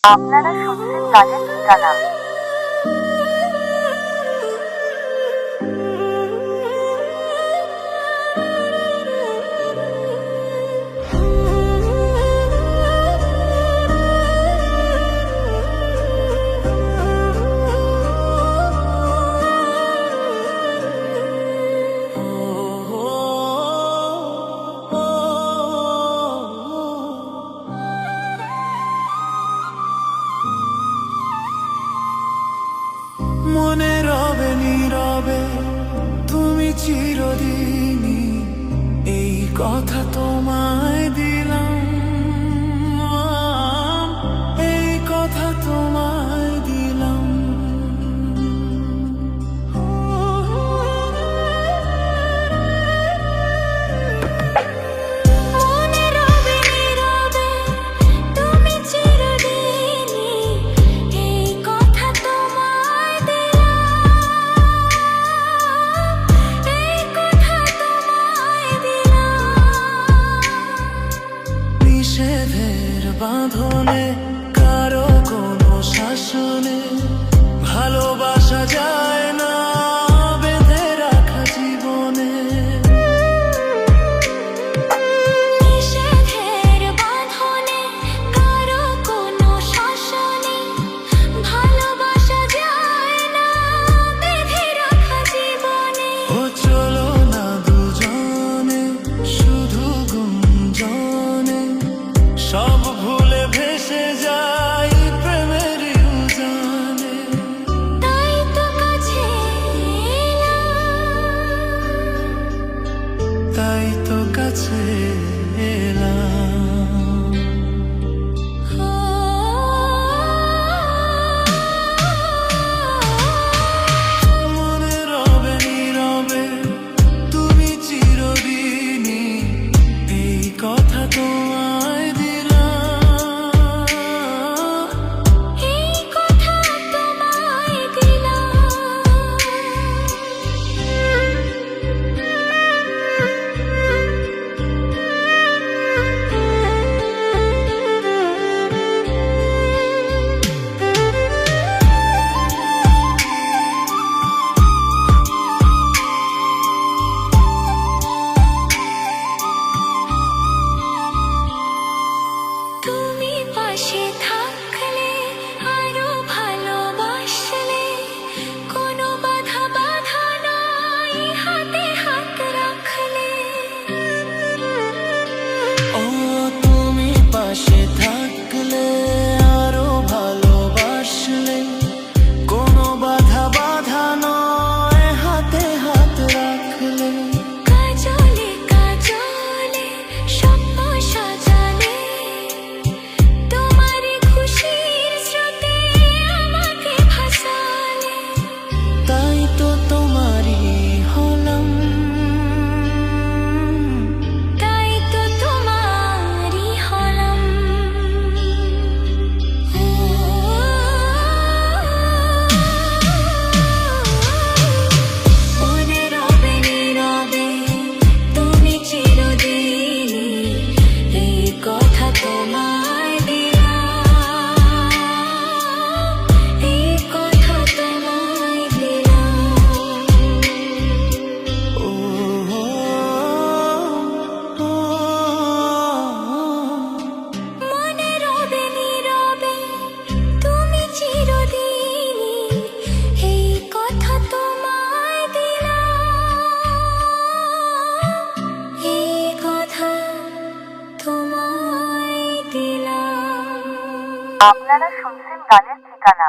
আপনারা শুনছেন গানের ঠিকানা। মনে রবে নীরবে তুমি চিরদিনই, এই কথা তোমায় দিলাম, এই কথা তোমায় দিলাম। নিষেধের বাঁধনে কারো কোনো শাসনে ভালোবাসা যায় না বেঁধে রাখা জীবনে। নিষেধের বাঁধনে কারো কোনো শাসনে ভালোবাসা যায় না বেঁধে রাখা জীবনে। ও চলো না দুজনে শুধু গুঞ্জনে, সব ভুলে ভেসে যাই প্রেমের উজানে। তাই তো কাছে তাই তো কাছে এলাম। মনে রবে নীরবে তুমি চিরদিনই, এই কথা তোমায় দিলাম, এই কথা তোমায় দিলাম। তুমি পাশে থাকলে আরো ভালোবাসলে, কোনো বাধা বাধা নাই হাতে হাত রাখলে। ও তুমি পাশে থাকলে আরো ভালোবাসলে, কোনো বাধা বাধা নয় হাতে হাত রাখলে। কাজলে কাজলে স্বপ্ন সাজালে, তোমারই খুশির স্রোতে আমাকে ভাসালে। তাই তো তোমারই হলাম, তাই তো তোমারই হলাম। মনে রবে নীরবে তুমি চিরদিনই, এই কথা তোমায় দিলাম, এই কথা তোমায় দিলাম। ও মনে রবে নীরবে তুমি চিরদিনই, এই কথা তোমায় দিলাম, এই কথা তোমায় দিলাম। আপনারা শুনছেন গানের ঠিকানা।